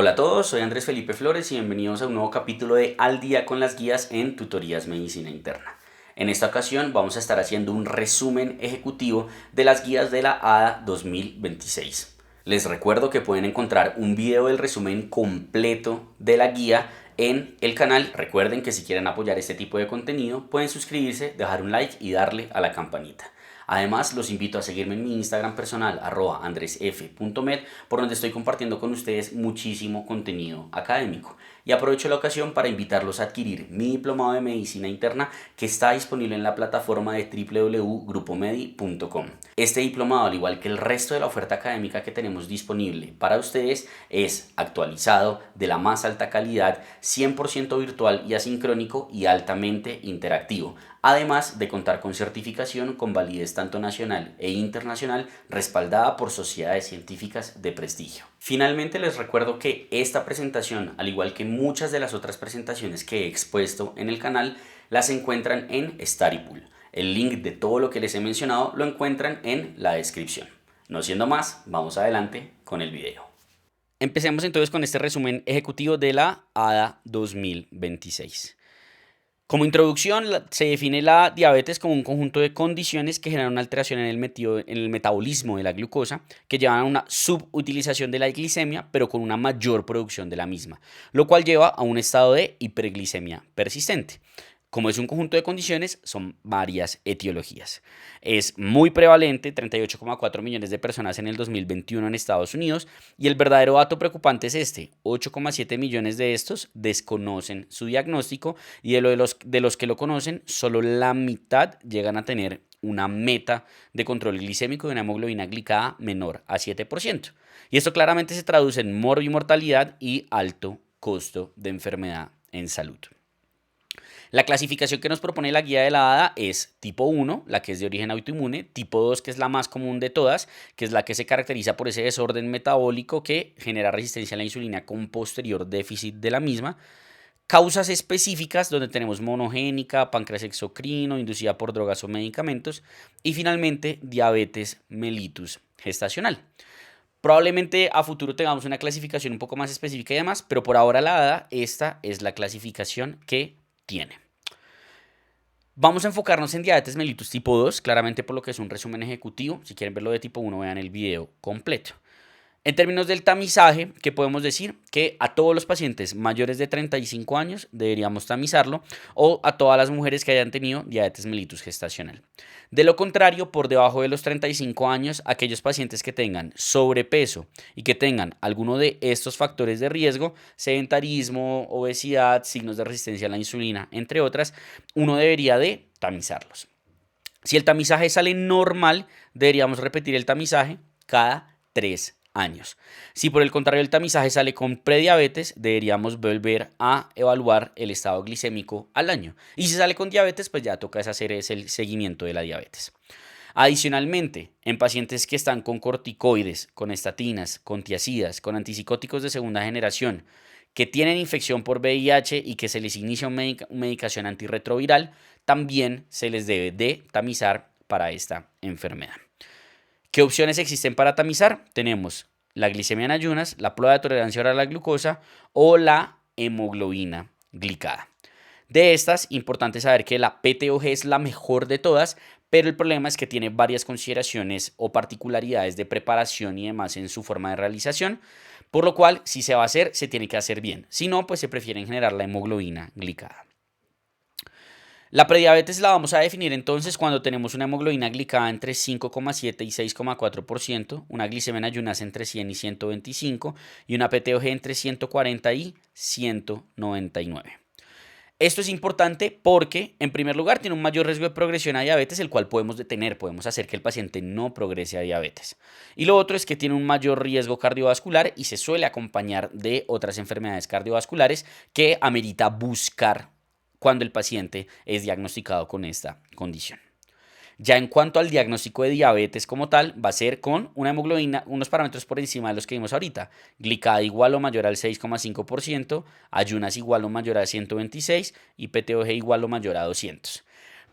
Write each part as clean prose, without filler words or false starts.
Hola a todos, soy Andrés Felipe Flores y bienvenidos a un nuevo capítulo de Al día con las guías en Tutorías Medicina Interna. En esta ocasión vamos a estar haciendo un resumen ejecutivo de las guías de la ADA 2026. Les recuerdo que pueden encontrar un video del resumen completo de la guía en el canal. Recuerden que si quieren apoyar este tipo de contenido pueden suscribirse, dejar un like y darle a la campanita. Además, los invito a seguirme en mi Instagram personal, @andresf.med, por donde estoy compartiendo con ustedes muchísimo contenido académico. Y aprovecho la ocasión para invitarlos a adquirir mi diplomado de medicina interna que está disponible en la plataforma de www.grupomedi.com. Este diplomado, al igual que el resto de la oferta académica que tenemos disponible para ustedes, es actualizado, de la más alta calidad, 100% virtual y asincrónico y altamente interactivo. Además de contar con certificación con validez tanto nacional e internacional respaldada por sociedades científicas de prestigio. Finalmente les recuerdo que esta presentación, al igual que muchas de las otras presentaciones que he expuesto en el canal, las encuentran en Studypool. El link de todo lo que les he mencionado lo encuentran en la descripción. No siendo más, vamos adelante con el video. Empecemos entonces con este resumen ejecutivo de la ADA 2026. Como introducción, se define la diabetes como un conjunto de condiciones que generan una alteración en el metabolismo de la glucosa, que llevan a una subutilización de la glicemia, pero con una mayor producción de la misma, lo cual lleva a un estado de hiperglicemia persistente. Como es un conjunto de condiciones, son varias etiologías. Es muy prevalente, 38,4 millones de personas en el 2021 en Estados Unidos, y el verdadero dato preocupante es este: 8,7 millones de estos desconocen su diagnóstico, y de los que lo conocen, solo la mitad llegan a tener una meta de control glicémico de una hemoglobina glicada menor a 7%. Y esto claramente se traduce en morbimortalidad y alto costo de enfermedad en salud. La clasificación que nos propone la guía de la ADA es tipo 1, la que es de origen autoinmune; tipo 2, que es la más común de todas, que es la que se caracteriza por ese desorden metabólico que genera resistencia a la insulina con posterior déficit de la misma; causas específicas, donde tenemos monogénica, páncreas exocrino, inducida por drogas o medicamentos; y finalmente diabetes mellitus gestacional. Probablemente a futuro tengamos una clasificación un poco más específica y demás, pero por ahora la ADA, esta es la clasificación que tiene. Vamos a enfocarnos en diabetes mellitus tipo 2, claramente por lo que es un resumen ejecutivo. Si quieren verlo de tipo 1, vean el video completo. En términos del tamizaje, ¿qué podemos decir? Que a todos los pacientes mayores de 35 años deberíamos tamizarlo, o a todas las mujeres que hayan tenido diabetes mellitus gestacional. De lo contrario, por debajo de los 35 años, aquellos pacientes que tengan sobrepeso y que tengan alguno de estos factores de riesgo, sedentarismo, obesidad, signos de resistencia a la insulina, entre otras, uno debería de tamizarlos. Si el tamizaje sale normal, deberíamos repetir el tamizaje cada 3 años. Si por el contrario el tamizaje sale con prediabetes, deberíamos volver a evaluar el estado glicémico al año. Y si sale con diabetes, pues ya toca hacer el seguimiento de la diabetes. Adicionalmente, en pacientes que están con corticoides, con estatinas, con tiazidas, con antipsicóticos de segunda generación, que tienen infección por VIH y que se les inicia una medicación antirretroviral, también se les debe de tamizar para esta enfermedad. ¿Qué opciones existen para tamizar? Tenemos la glicemia en ayunas, la prueba de tolerancia oral a la glucosa o la hemoglobina glicada. De estas, importante saber que la PTOG es la mejor de todas, pero el problema es que tiene varias consideraciones o particularidades de preparación y demás en su forma de realización, por lo cual, si se va a hacer, se tiene que hacer bien. Si no, pues se prefiere generar la hemoglobina glicada. La prediabetes la vamos a definir entonces cuando tenemos una hemoglobina glicada entre 5,7 y 6,4%, una glicemia en ayunas entre 100 y 125 y una PTOG entre 140 y 199. Esto es importante porque, en primer lugar, tiene un mayor riesgo de progresión a diabetes, el cual podemos detener, podemos hacer que el paciente no progrese a diabetes. Y lo otro es que tiene un mayor riesgo cardiovascular y se suele acompañar de otras enfermedades cardiovasculares que amerita buscar cuando el paciente es diagnosticado con esta condición. Ya en cuanto al diagnóstico de diabetes como tal, va a ser con una hemoglobina, unos parámetros por encima de los que vimos ahorita: glicada igual o mayor al 6,5%, ayunas igual o mayor a 126 y PTOG igual o mayor a 200.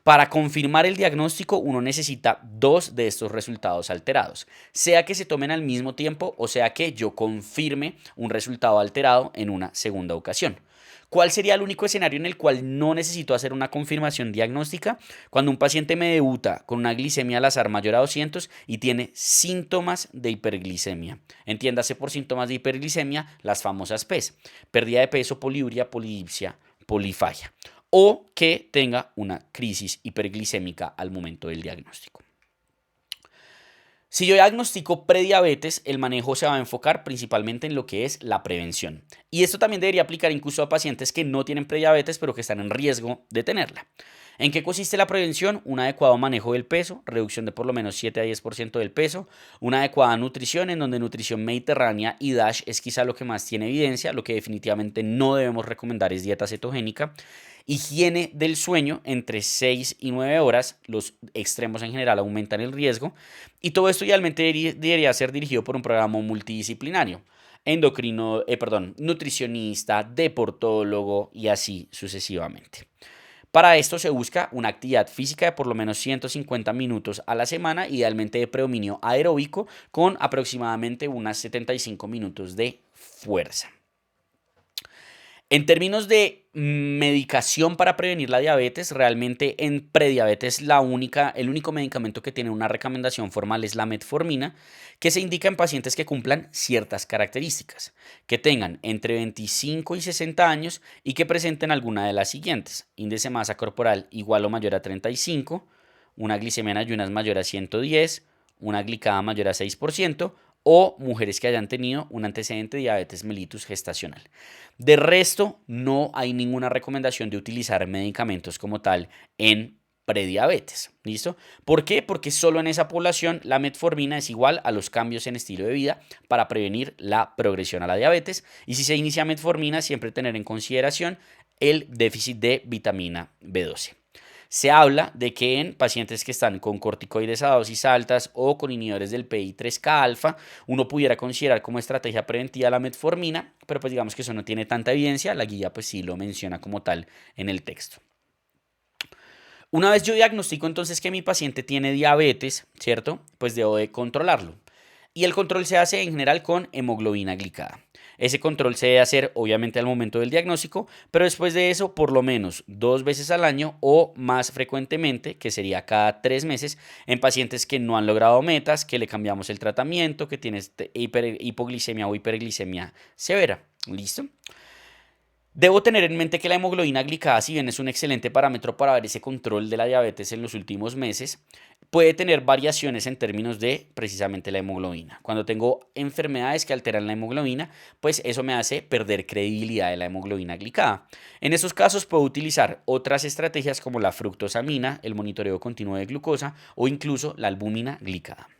Para confirmar el diagnóstico, uno necesita dos de estos resultados alterados, sea que se tomen al mismo tiempo o sea que yo confirme un resultado alterado en una segunda ocasión. ¿Cuál sería el único escenario en el cual no necesito hacer una confirmación diagnóstica? Cuando un paciente me debuta con una glicemia al azar mayor a 200 y tiene síntomas de hiperglicemia. Entiéndase por síntomas de hiperglicemia las famosas PES: pérdida de peso, poliuria, polidipsia, polifagia, o que tenga una crisis hiperglicémica al momento del diagnóstico. Si yo diagnostico prediabetes, el manejo se va a enfocar principalmente en lo que es la prevención. Y esto también debería aplicar incluso a pacientes que no tienen prediabetes, pero que están en riesgo de tenerla. ¿En qué consiste la prevención? Un adecuado manejo del peso, reducción de por lo menos 7 a 10% del peso, una adecuada nutrición, en donde nutrición mediterránea y DASH es quizá lo que más tiene evidencia. Lo que definitivamente no debemos recomendar es dieta cetogénica. Higiene del sueño entre 6 y 9 horas, los extremos en general aumentan el riesgo, y todo esto idealmente debería ser dirigido por un programa multidisciplinario: nutricionista, deportólogo y así sucesivamente. Para esto se busca una actividad física de por lo menos 150 minutos a la semana, idealmente de predominio aeróbico, con aproximadamente unas 75 minutos de fuerza. En términos de medicación para prevenir la diabetes, realmente en prediabetes el único medicamento que tiene una recomendación formal es la metformina, que se indica en pacientes que cumplan ciertas características, que tengan entre 25 y 60 años y que presenten alguna de las siguientes: índice de masa corporal igual o mayor a 35, una glicemia en ayunas mayor a 110, una glicada mayor a 6%, o mujeres que hayan tenido un antecedente de diabetes mellitus gestacional. De resto, no hay ninguna recomendación de utilizar medicamentos como tal en prediabetes. ¿Listo? ¿Por qué? Porque solo en esa población la metformina es igual a los cambios en estilo de vida para prevenir la progresión a la diabetes. Y si se inicia metformina, siempre tener en consideración el déficit de vitamina B12. Se habla de que en pacientes que están con corticoides a dosis altas o con inhibidores del PI3K alfa, uno pudiera considerar como estrategia preventiva la metformina, pero pues digamos que eso no tiene tanta evidencia. La guía pues sí lo menciona como tal en el texto. Una vez yo diagnostico entonces que mi paciente tiene diabetes, ¿cierto? Pues debo de controlarlo. Y el control se hace en general con hemoglobina glicada. Ese control se debe hacer obviamente al momento del diagnóstico, pero después de eso por lo menos 2 veces al año o más frecuentemente, que sería cada 3 meses, en pacientes que no han logrado metas, que le cambiamos el tratamiento, que tiene hipoglicemia o hiperglicemia severa. ¿Listo? Debo tener en mente que la hemoglobina glicada, si bien es un excelente parámetro para ver ese control de la diabetes en los últimos meses, puede tener variaciones en términos de precisamente la hemoglobina. Cuando tengo enfermedades que alteran la hemoglobina, pues eso me hace perder credibilidad de la hemoglobina glicada. En estos casos puedo utilizar otras estrategias como la fructosamina, el monitoreo continuo de glucosa o incluso la albúmina glicada.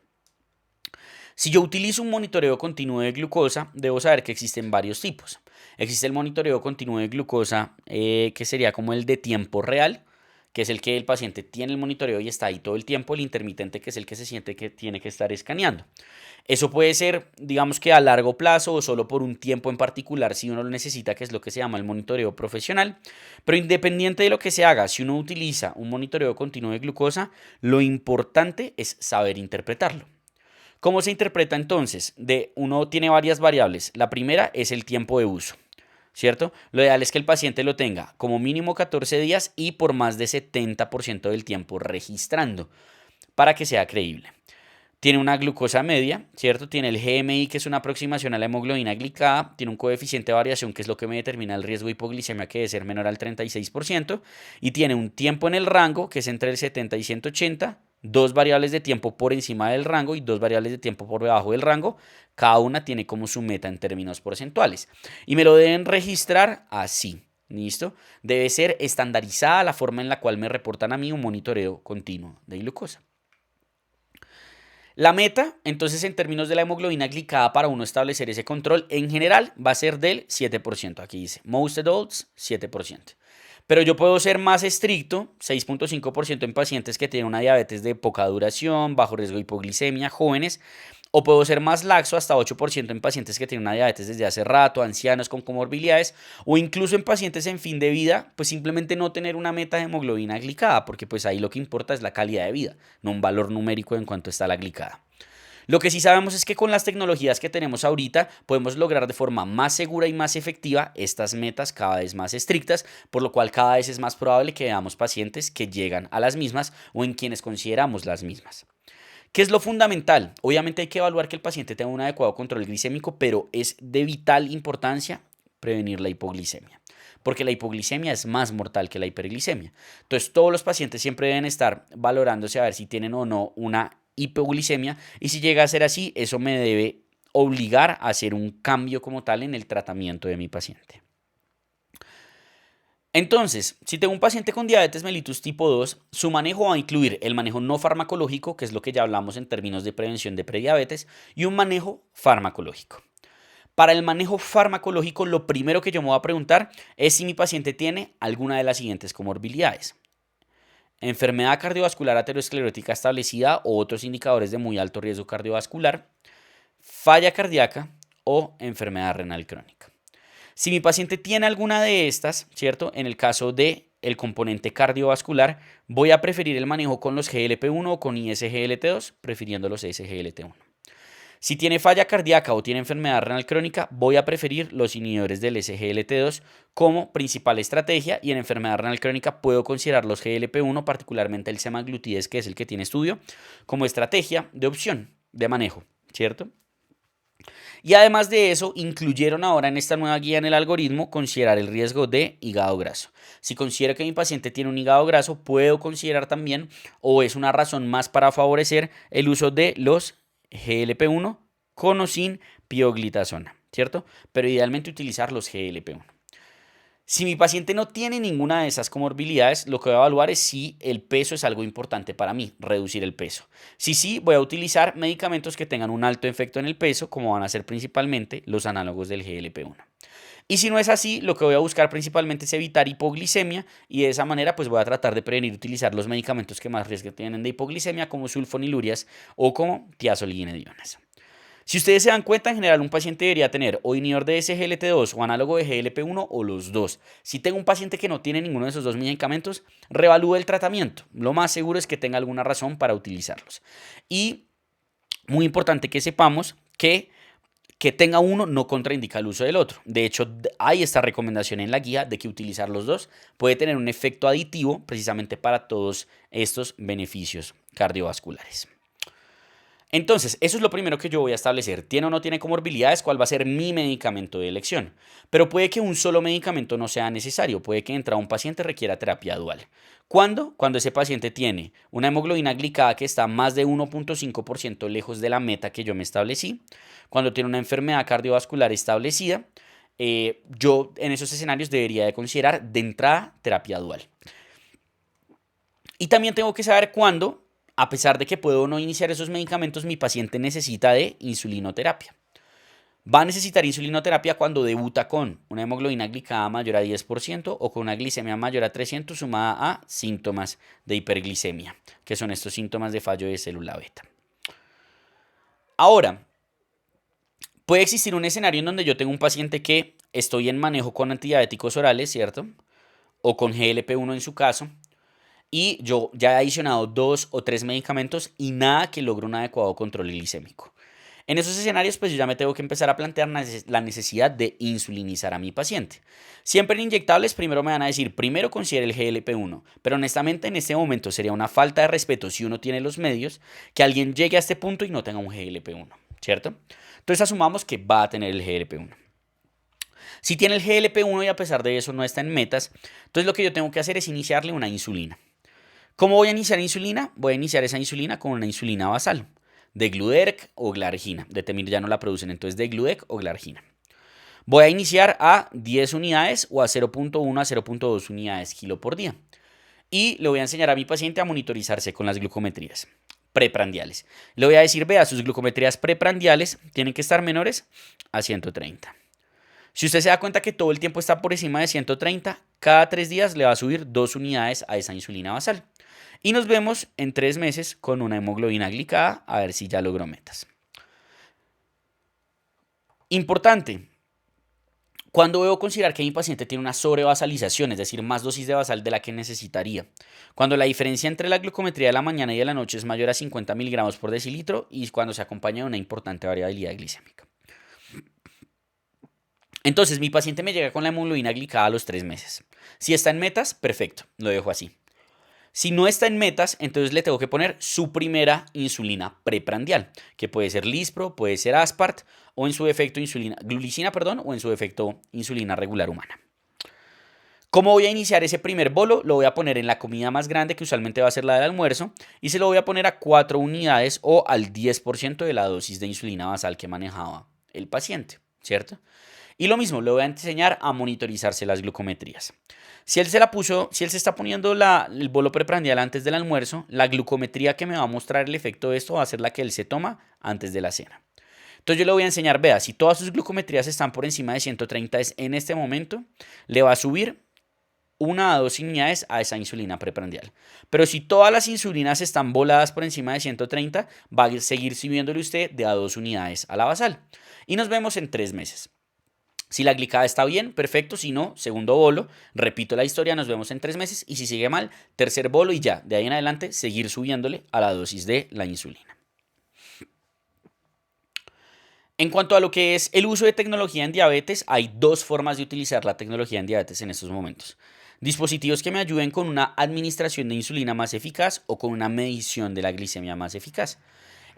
Si yo utilizo un monitoreo continuo de glucosa, debo saber que existen varios tipos. Existe el monitoreo continuo de glucosa, que sería como el de tiempo real, que es el que el paciente tiene el monitoreo y está ahí todo el tiempo. El intermitente, que es el que se siente que tiene que estar escaneando. Eso puede ser, digamos que a largo plazo o solo por un tiempo en particular si uno lo necesita, que es lo que se llama el monitoreo profesional. Pero independiente de lo que se haga, si uno utiliza un monitoreo continuo de glucosa, lo importante es saber interpretarlo. ¿Cómo se interpreta entonces? Uno tiene varias variables. La primera es el tiempo de uso, ¿cierto? Lo ideal es que el paciente lo tenga como mínimo 14 días y por más de 70% del tiempo registrando para que sea creíble. Tiene una glucosa media, ¿cierto? Tiene el GMI, que es una aproximación a la hemoglobina glicada. Tiene un coeficiente de variación, que es lo que me determina el riesgo de hipoglicemia, que debe ser menor al 36%. Y tiene un tiempo en el rango, que es entre el 70 y 180. Dos variables de tiempo por encima del rango y dos variables de tiempo por debajo del rango. Cada una tiene como su meta en términos porcentuales. Y me lo deben registrar así. ¿Listo? Debe ser estandarizada la forma en la cual me reportan a mí un monitoreo continuo de glucosa. La meta, entonces, en términos de la hemoglobina glicada para uno establecer ese control, en general va a ser del 7%. Aquí dice, most adults, 7%. Pero yo puedo ser más estricto, 6.5% en pacientes que tienen una diabetes de poca duración, bajo riesgo de hipoglicemia, jóvenes, O puedo ser más laxo, hasta 8% en pacientes que tienen una diabetes desde hace rato, ancianos con comorbilidades, o incluso en pacientes en fin de vida, pues simplemente no tener una meta de hemoglobina glicada, porque pues ahí lo que importa es la calidad de vida, no un valor numérico en cuanto está la glicada. Lo que sí sabemos es que con las tecnologías que tenemos ahorita podemos lograr de forma más segura y más efectiva estas metas cada vez más estrictas, por lo cual cada vez es más probable que veamos pacientes que llegan a las mismas o en quienes consideramos las mismas. ¿Qué es lo fundamental? Obviamente hay que evaluar que el paciente tenga un adecuado control glicémico, pero es de vital importancia prevenir la hipoglicemia, porque la hipoglicemia es más mortal que la hiperglicemia. Entonces todos los pacientes siempre deben estar valorándose a ver si tienen o no una hipoglicemia, y si llega a ser así, eso me debe obligar a hacer un cambio como tal en el tratamiento de mi paciente. Entonces, si tengo un paciente con diabetes mellitus tipo 2, su manejo va a incluir el manejo no farmacológico, que es lo que ya hablamos en términos de prevención de prediabetes, y un manejo farmacológico. Para el manejo farmacológico, lo primero que yo me voy a preguntar es si mi paciente tiene alguna de las siguientes comorbilidades: enfermedad cardiovascular aterosclerótica establecida o otros indicadores de muy alto riesgo cardiovascular, falla cardíaca o enfermedad renal crónica. Si mi paciente tiene alguna de estas, ¿cierto? En el caso de el componente cardiovascular, voy a preferir el manejo con los GLP-1 o con ISGLT2, prefiriendo los SGLT1. Si tiene falla cardíaca o tiene enfermedad renal crónica, voy a preferir los inhibidores del SGLT2 como principal estrategia, y en enfermedad renal crónica puedo considerar los GLP-1, particularmente el semaglutides, que es el que tiene estudio, como estrategia de opción de manejo, ¿cierto? Y además de eso, incluyeron ahora en esta nueva guía en el algoritmo considerar el riesgo de hígado graso. Si considero que mi paciente tiene un hígado graso, puedo considerar también, o es una razón más para favorecer, el uso de los GLP-1 con o sin pioglitazona, ¿cierto? Pero idealmente utilizar los GLP-1. Si mi paciente no tiene ninguna de esas comorbilidades, lo que voy a evaluar es si el peso es algo importante para mí, reducir el peso. Si sí, voy a utilizar medicamentos que tengan un alto efecto en el peso, como van a ser principalmente los análogos del GLP-1. Y si no es así, lo que voy a buscar principalmente es evitar hipoglicemia, y de esa manera pues voy a tratar de prevenir utilizar los medicamentos que más riesgo tienen de hipoglicemia, como sulfonilurias o como tiazolidinedionas. Si ustedes se dan cuenta, en general un paciente debería tener o inhibidor de SGLT2 o análogo de GLP-1 o los dos. Si tengo un paciente que no tiene ninguno de esos dos medicamentos, revalúe el tratamiento. Lo más seguro es que tenga alguna razón para utilizarlos. Y muy importante que sepamos que tenga uno no contraindica el uso del otro. De hecho, hay esta recomendación en la guía de que utilizar los dos puede tener un efecto aditivo precisamente para todos estos beneficios cardiovasculares. Entonces, eso es lo primero que yo voy a establecer. ¿Tiene o no tiene comorbilidades? ¿Cuál va a ser mi medicamento de elección? Pero puede que un solo medicamento no sea necesario. Puede que entrar un paciente requiera terapia dual. ¿Cuándo? Cuando ese paciente tiene una hemoglobina glicada que está más de 1.5% lejos de la meta que yo me establecí. Cuando tiene una enfermedad cardiovascular establecida. Yo en esos escenarios debería de considerar de entrada terapia dual. Y también tengo que saber cuándo, a pesar de que puedo no iniciar esos medicamentos, mi paciente necesita de insulinoterapia. Va a necesitar insulinoterapia cuando debuta con una hemoglobina glicada mayor a 10% o con una glicemia mayor a 300 sumada a síntomas de hiperglicemia, que son estos síntomas de fallo de célula beta. Ahora, puede existir un escenario en donde yo tengo un paciente que estoy en manejo con antidiabéticos orales, ¿cierto? O con GLP-1 en su caso, y yo ya he adicionado 2 o 3 medicamentos y nada que logre un adecuado control glicémico. En esos escenarios, pues yo ya me tengo que empezar a plantear la necesidad de insulinizar a mi paciente. Siempre en inyectables, primero me van a decir, primero considere el GLP-1, pero honestamente en este momento sería una falta de respeto, si uno tiene los medios, que alguien llegue a este punto y no tenga un GLP-1, ¿cierto? Entonces asumamos que va a tener el GLP-1. Si tiene el GLP-1 y a pesar de eso no está en metas, entonces lo que yo tengo que hacer es iniciarle una insulina. ¿Cómo voy a iniciar insulina? Voy a iniciar esa insulina con una insulina basal, de Gluderc o Glargina. De Temir ya no la producen, entonces de Gluderc o Glargina. Voy a iniciar a 10 unidades o a 0.1 a 0.2 unidades kilo por día. Y le voy a enseñar a mi paciente a monitorizarse con las glucometrías preprandiales. Le voy a decir, vea, sus glucometrías preprandiales tienen que estar menores a 130. Si usted se da cuenta que todo el tiempo está por encima de 130, cada 3 días le va a subir 2 unidades a esa insulina basal. Y nos vemos en 3 meses con una hemoglobina glicada a ver si ya logró metas. Importante, cuando debo considerar que mi paciente tiene una sobrevasalización, es decir, más dosis de basal de la que necesitaría. Cuando la diferencia entre la glucometría de la mañana y de la noche es mayor a 50 miligramos por decilitro y cuando se acompaña de una importante variabilidad glicémica. Entonces, mi paciente me llega con la hemoglobina glicada a los 3 meses. Si está en metas, perfecto, lo dejo así. Si no está en metas, entonces le tengo que poner su primera insulina preprandial, que puede ser Lispro, puede ser Aspart, o en su defecto glulicina, o en su defecto insulina regular humana. ¿Cómo voy a iniciar ese primer bolo? Lo voy a poner en la comida más grande, que usualmente va a ser la del almuerzo, y se lo voy a poner a 4 unidades o al 10% de la dosis de insulina basal que manejaba el paciente, ¿cierto? Y lo mismo, le voy a enseñar a monitorizarse las glucometrías. Si él se está poniendo el bolo preprandial antes del almuerzo, la glucometría que me va a mostrar el efecto de esto va a ser la que él se toma antes de la cena. Entonces yo le voy a enseñar, vea, si todas sus glucometrías están por encima de 130 en este momento, le va a subir 1 a 2 unidades a esa insulina preprandial. Pero si todas las insulinas están voladas por encima de 130, va a seguir subiéndole usted de a 2 unidades a la basal. Y nos vemos en 3 meses. Si la glicada está bien, perfecto. Si no, segundo bolo. Repito la historia, nos vemos en 3 meses. Y si sigue mal, tercer bolo y ya. De ahí en adelante, seguir subiéndole a la dosis de la insulina. En cuanto a lo que es el uso de tecnología en diabetes, hay 2 formas de utilizar la tecnología en diabetes en estos momentos. Dispositivos que me ayuden con una administración de insulina más eficaz o con una medición de la glicemia más eficaz.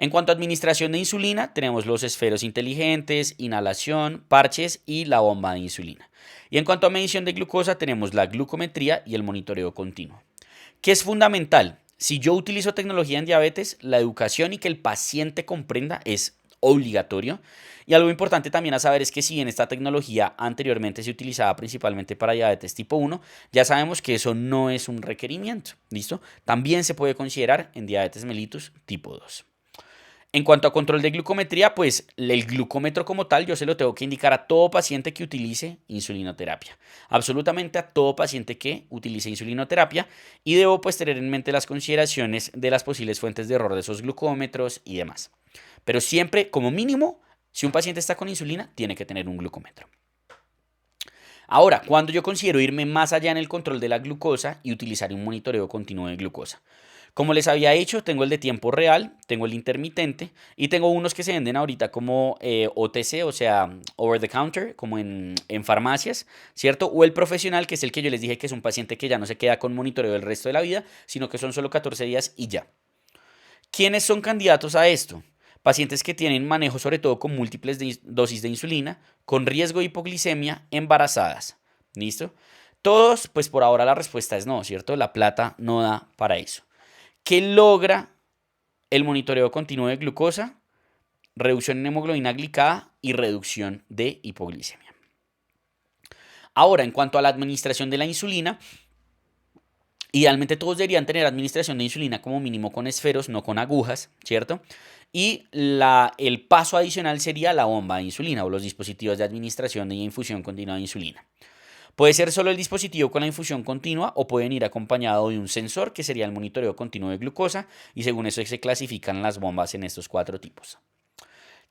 En cuanto a administración de insulina, tenemos los esferos inteligentes, inhalación, parches y la bomba de insulina. Y en cuanto a medición de glucosa, tenemos la glucometría y el monitoreo continuo. ¿Qué es fundamental? Si yo utilizo tecnología en diabetes, la educación y que el paciente comprenda es obligatorio. Y algo importante también a saber es que si bien esta tecnología anteriormente se utilizaba principalmente para diabetes tipo 1, ya sabemos que eso no es un requerimiento. ¿Listo? También se puede considerar en diabetes mellitus tipo 2. En cuanto a control de glucometría, pues el glucómetro como tal yo se lo tengo que indicar a todo paciente que utilice insulinoterapia. Absolutamente a todo paciente que utilice insulinoterapia y debo pues tener en mente las consideraciones de las posibles fuentes de error de esos glucómetros y demás. Pero siempre, como mínimo, si un paciente está con insulina, tiene que tener un glucómetro. Ahora, cuando yo considero irme más allá en el control de la glucosa y utilizar un monitoreo continuo de glucosa. Como les había dicho, tengo el de tiempo real, tengo el intermitente y tengo unos que se venden ahorita como OTC, o sea, over the counter, como en farmacias, ¿cierto? O el profesional, que es el que yo les dije que es un paciente que ya no se queda con monitoreo el resto de la vida, sino que son solo 14 días y ya. ¿Quiénes son candidatos a esto? Pacientes que tienen manejo sobre todo con múltiples dosis de insulina, con riesgo de hipoglicemia, embarazadas. ¿Listo? Todos, pues por ahora la respuesta es no, ¿cierto? La plata no da para eso. ¿Qué logra el monitoreo continuo de glucosa? Reducción en hemoglobina glicada y reducción de hipoglicemia. Ahora, en cuanto a la administración de la insulina, idealmente todos deberían tener administración de insulina como mínimo con esferos, no con agujas, ¿cierto? Y el paso adicional sería la bomba de insulina o los dispositivos de administración y infusión continua de insulina. Puede ser solo el dispositivo con la infusión continua o pueden ir acompañado de un sensor que sería el monitoreo continuo de glucosa y según eso se clasifican las bombas en estos 4 tipos.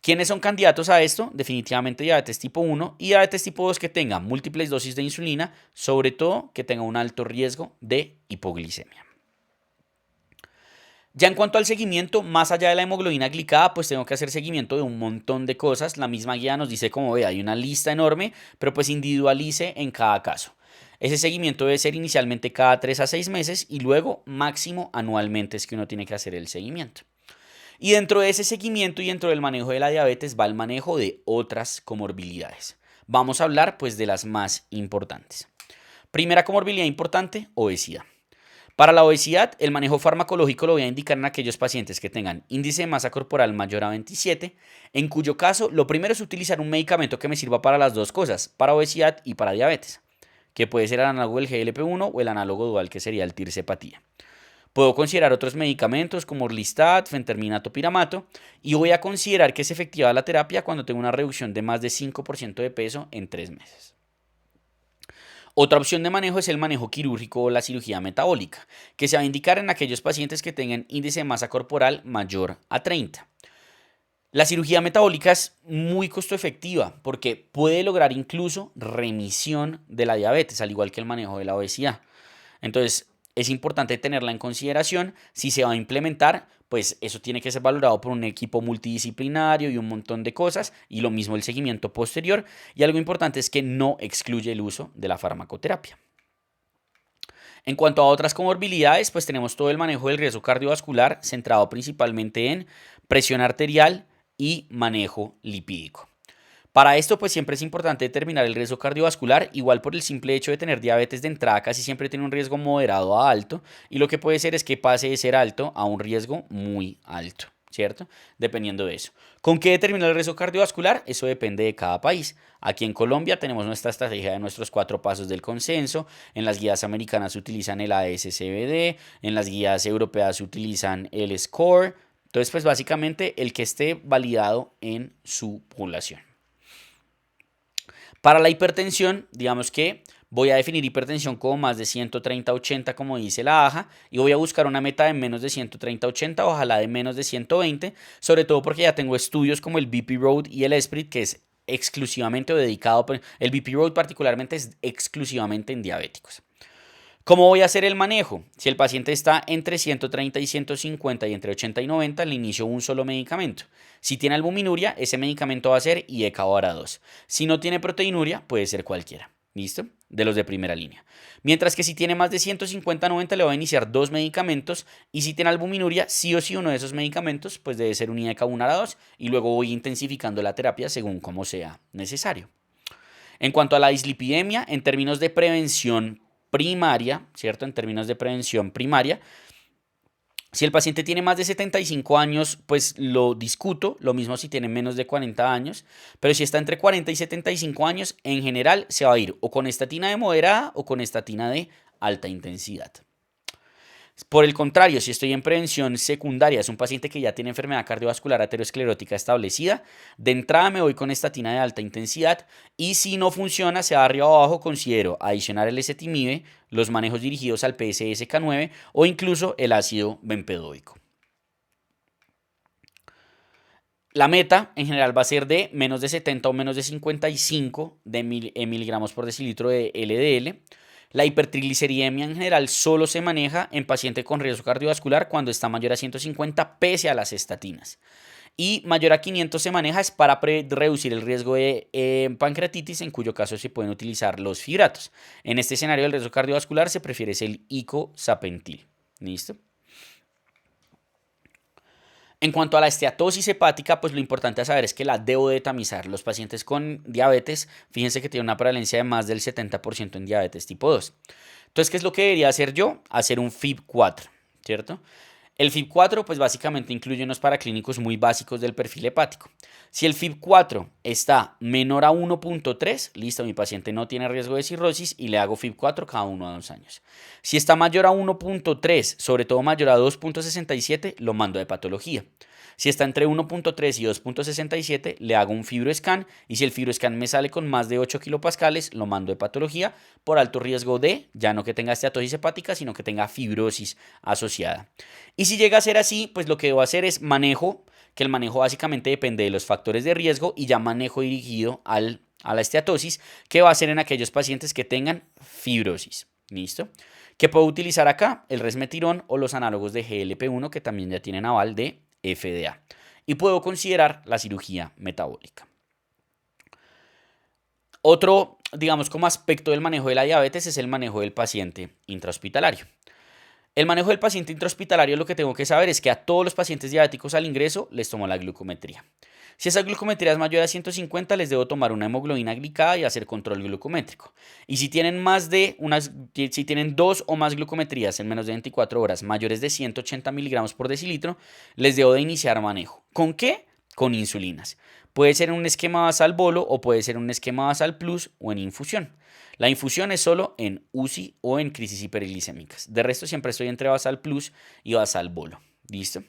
¿Quiénes son candidatos a esto? Definitivamente diabetes tipo 1 y diabetes tipo 2 que tengan múltiples dosis de insulina, sobre todo que tenga un alto riesgo de hipoglicemia. Ya en cuanto al seguimiento, más allá de la hemoglobina glicada, pues tengo que hacer seguimiento de un montón de cosas. La misma guía nos dice, como ve, hay una lista enorme, pero pues individualice en cada caso. Ese seguimiento debe ser inicialmente cada 3 a 6 meses y luego máximo anualmente es que uno tiene que hacer el seguimiento. Y dentro de ese seguimiento y dentro del manejo de la diabetes va el manejo de otras comorbilidades. Vamos a hablar pues de las más importantes. Primera comorbilidad importante, obesidad. Para la obesidad, el manejo farmacológico lo voy a indicar en aquellos pacientes que tengan índice de masa corporal mayor a 27, en cuyo caso lo primero es utilizar un medicamento que me sirva para las dos cosas, para obesidad y para diabetes, que puede ser el análogo del GLP-1 o el análogo dual que sería el tirzepatía. Puedo considerar otros medicamentos como Orlistat, fentermina, topiramato y voy a considerar que es efectiva la terapia cuando tengo una reducción de más de 5% de peso en 3 meses. Otra opción de manejo es el manejo quirúrgico o la cirugía metabólica, que se va a indicar en aquellos pacientes que tengan índice de masa corporal mayor a 30. La cirugía metabólica es muy costo efectiva porque puede lograr incluso remisión de la diabetes, al igual que el manejo de la obesidad. Entonces, es importante tenerla en consideración. Si se va a implementar, pues eso tiene que ser valorado por un equipo multidisciplinario y un montón de cosas, y lo mismo el seguimiento posterior. Y algo importante es que no excluye el uso de la farmacoterapia. En cuanto a otras comorbilidades, pues tenemos todo el manejo del riesgo cardiovascular, centrado principalmente en presión arterial y manejo lipídico. Para esto, pues siempre es importante determinar el riesgo cardiovascular, igual por el simple hecho de tener diabetes de entrada, casi siempre tiene un riesgo moderado a alto, y lo que puede ser es que pase de ser alto a un riesgo muy alto, ¿cierto? Dependiendo de eso. ¿Con qué determinar el riesgo cardiovascular? Eso depende de cada país. Aquí en Colombia tenemos nuestra estrategia de nuestros 4 pasos del consenso, en las guías americanas se utilizan el ASCVD, en las guías europeas se utilizan el SCORE, entonces pues básicamente el que esté validado en su población. Para la hipertensión, digamos que voy a definir hipertensión como más de 130-80, como dice la AJA, y voy a buscar una meta de menos de 130-80, ojalá de menos de 120, sobre todo porque ya tengo estudios como el BP Road y el ESPRIT, que es exclusivamente dedicado, el BP Road particularmente es exclusivamente en diabéticos. ¿Cómo voy a hacer el manejo? Si el paciente está entre 130 y 150 y entre 80 y 90, le inicio un solo medicamento. Si tiene albuminuria, ese medicamento va a ser IECA vara 2. Si no tiene proteinuria, puede ser cualquiera. ¿Listo? De los de primera línea. Mientras que si tiene más de 150-90, le voy a iniciar 2 medicamentos. Y si tiene albuminuria, sí o sí uno de esos medicamentos, pues debe ser un IECA vara 2. Y luego voy intensificando la terapia según como sea necesario. En cuanto a la dislipidemia, en términos de prevención primaria, ¿cierto? En términos de prevención primaria, si el paciente tiene más de 75 años, pues lo discuto, lo mismo si tiene menos de 40 años, pero si está entre 40 y 75 años, en general se va a ir o con estatina de moderada o con estatina de alta intensidad. Por el contrario, si estoy en prevención secundaria, es un paciente que ya tiene enfermedad cardiovascular aterosclerótica establecida, de entrada me voy con estatina de alta intensidad y si no funciona, sea arriba o abajo, considero adicionar el ezetimibe, los manejos dirigidos al PCSK9 o incluso el ácido bempedóico. La meta en general va a ser de menos de 70 o menos de 55 de miligramos por decilitro de LDL. La hipertrigliceridemia en general solo se maneja en paciente con riesgo cardiovascular cuando está mayor a 150 pese a las estatinas. Y mayor a 500 se maneja es para reducir el riesgo de pancreatitis, en cuyo caso se pueden utilizar los fibratos. En este escenario del riesgo cardiovascular se prefiere el icosapentil. ¿Listo? En cuanto a la esteatosis hepática, pues lo importante a saber es que la debo de tamizar. Los pacientes con diabetes, fíjense que tienen una prevalencia de más del 70% en diabetes tipo 2. Entonces, ¿qué es lo que debería hacer yo? Hacer un FIB4, ¿cierto? El FIB4 pues básicamente incluye unos paraclínicos muy básicos del perfil hepático. Si el FIB4 está menor a 1.3, listo, mi paciente no tiene riesgo de cirrosis y le hago FIB4 cada 1 a 2 años. Si está mayor a 1.3, sobre todo mayor a 2.67, lo mando de patología. Si está entre 1.3 y 2.67, le hago un fibroscan y si el fibroscan me sale con más de 8 kilopascales, lo mando de patología por alto riesgo de, ya no que tenga esteatosis hepática, sino que tenga fibrosis asociada. Y si llega a ser así, pues lo que debo hacer es manejo, que el manejo básicamente depende de los factores de riesgo y ya manejo dirigido a la esteatosis, que va a ser en aquellos pacientes que tengan fibrosis. ¿Listo? ¿Qué puedo utilizar acá? El resmetirón o los análogos de GLP-1 que también ya tienen aval de FDA. Y puedo considerar la cirugía metabólica. Otro, digamos, como aspecto del manejo de la diabetes es el manejo del paciente intrahospitalario. El manejo del paciente intrahospitalario, lo que tengo que saber es que a todos los pacientes diabéticos al ingreso les tomo la glucometría. Si esa glucometría es mayor a 150, les debo tomar una hemoglobina glicada y hacer control glucométrico. Y si tienen si tienen 2 o más glucometrías en menos de 24 horas mayores de 180 miligramos por decilitro, les debo de iniciar manejo. ¿Con qué? Con insulinas. Puede ser en un esquema basal bolo o puede ser en un esquema basal plus o en infusión. La infusión es solo en UCI o en crisis hiperglicémicas. De resto siempre estoy entre basal plus y basal bolo. ¿Listo?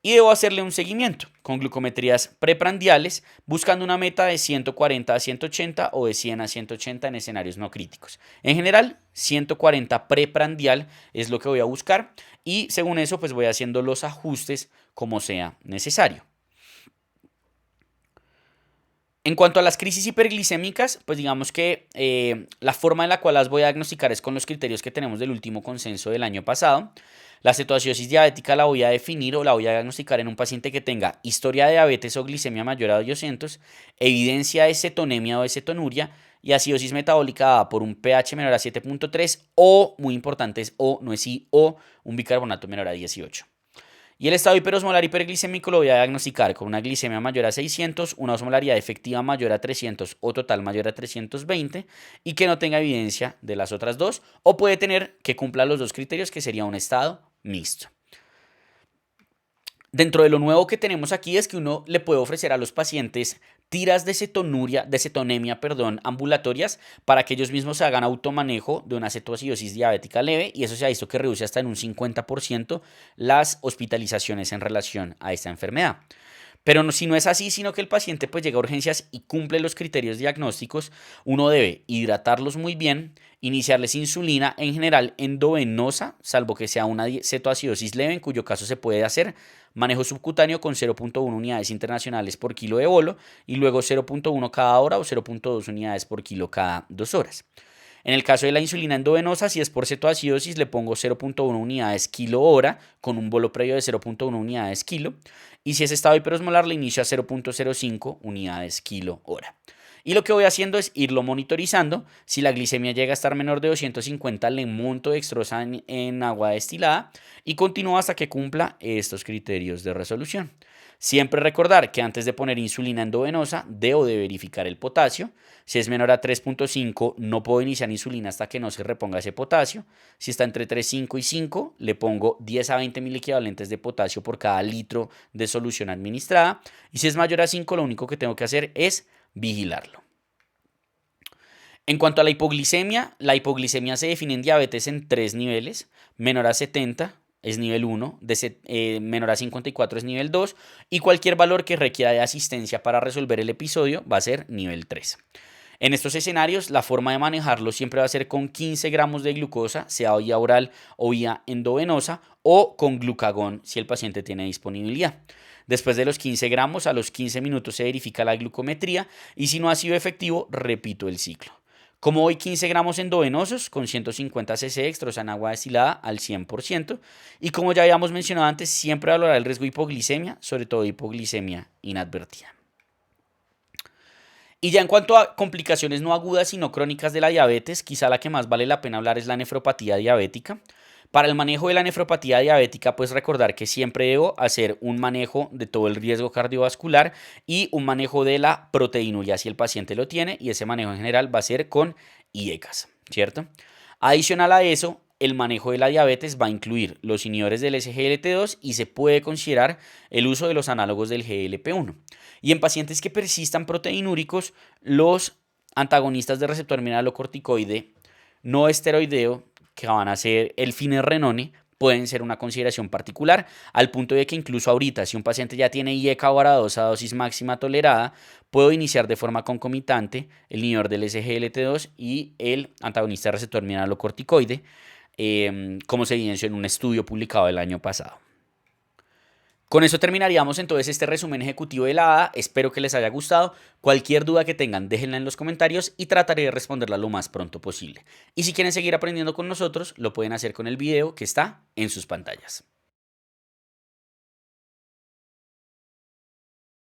Y debo hacerle un seguimiento con glucometrías preprandiales buscando una meta de 140 a 180 o de 100 a 180 en escenarios no críticos. En general, 140 preprandial es lo que voy a buscar y según eso pues voy haciendo los ajustes como sea necesario. En cuanto a las crisis hiperglicémicas, pues digamos que la forma en la cual las voy a diagnosticar es con los criterios que tenemos del último consenso del año pasado. La cetoacidosis diabética la voy a definir o la voy a diagnosticar en un paciente que tenga historia de diabetes o glicemia mayor a 200, evidencia de cetonemia o de cetonuria y acidosis metabólica dada por un pH menor a 7.3 o, muy importante es o, no es I, o un bicarbonato menor a 18. Y el estado hiperosmolar hiperglicémico lo voy a diagnosticar con una glicemia mayor a 600, una osmolaridad efectiva mayor a 300 o total mayor a 320 y que no tenga evidencia de las otras dos o puede tener que cumpla los dos criterios que sería un estado mixto. Dentro de lo nuevo que tenemos aquí es que uno le puede ofrecer a los pacientes tiras de cetonemia, ambulatorias para que ellos mismos se hagan automanejo de una cetoacidosis diabética leve y eso se ha visto que reduce hasta en un 50% las hospitalizaciones en relación a esta enfermedad. Pero no, si no es así, sino que el paciente pues llega a urgencias y cumple los criterios diagnósticos, uno debe hidratarlos muy bien, iniciarles insulina en general endovenosa, salvo que sea una cetoacidosis leve, en cuyo caso se puede hacer manejo subcutáneo con 0.1 unidades internacionales por kilo de bolo y luego 0.1 cada hora o 0.2 unidades por kilo cada 2 horas. En el caso de la insulina endovenosa, si es por cetoacidosis, le pongo 0.1 unidades kilo hora con un bolo previo de 0.1 unidades kilo. Y si es estado hiperosmolar, le inicio a 0.05 unidades kilo hora. Y lo que voy haciendo es irlo monitorizando. Si la glicemia llega a estar menor de 250, le monto dextrosa en agua destilada y continúo hasta que cumpla estos criterios de resolución. Siempre recordar que antes de poner insulina endovenosa debo de verificar el potasio. Si es menor a 3.5 no puedo iniciar insulina hasta que no se reponga ese potasio. Si está entre 3.5 y 5 le pongo 10 a 20 mil equivalentes de potasio por cada litro de solución administrada. Y si es mayor a 5 lo único que tengo que hacer es vigilarlo. En cuanto a la hipoglicemia se define en diabetes en 3 niveles: menor a 70 es nivel 1, menor a 54 es nivel 2 y cualquier valor que requiera de asistencia para resolver el episodio va a ser nivel 3. En estos escenarios, la forma de manejarlo siempre va a ser con 15 gramos de glucosa, sea vía oral o vía endovenosa, o con glucagón si el paciente tiene disponibilidad. Después de los 15 gramos, a los 15 minutos se verifica la glucometría y si no ha sido efectivo, repito el ciclo. Como hoy 15 gramos endovenosos con 150 cc dextrosa en agua destilada al 100%. Y como ya habíamos mencionado antes, siempre valorar el riesgo de hipoglicemia, sobre todo hipoglicemia inadvertida. Y ya en cuanto a complicaciones no agudas sino crónicas de la diabetes, quizá la que más vale la pena hablar es la nefropatía diabética. Para el manejo de la nefropatía diabética, pues recordar que siempre debo hacer un manejo de todo el riesgo cardiovascular y un manejo de la proteinuria si el paciente lo tiene, y ese manejo en general va a ser con IECAS, ¿cierto? Adicional a eso, el manejo de la diabetes va a incluir los inhibidores del SGLT2 y se puede considerar el uso de los análogos del GLP-1. Y en pacientes que persistan proteinúricos, los antagonistas de receptor mineralocorticoide no esteroideo, que van a ser el finerenone, pueden ser una consideración particular, al punto de que incluso ahorita, si un paciente ya tiene IECA varadosa a dosis máxima tolerada, puedo iniciar de forma concomitante el inhibidor del SGLT2 y el antagonista de receptor mineralocorticoide, como se evidenció en un estudio publicado el año pasado. Con eso terminaríamos entonces este resumen ejecutivo de la ADA. Espero que les haya gustado. Cualquier duda que tengan, déjenla en los comentarios y trataré de responderla lo más pronto posible. Y si quieren seguir aprendiendo con nosotros, lo pueden hacer con el video que está en sus pantallas.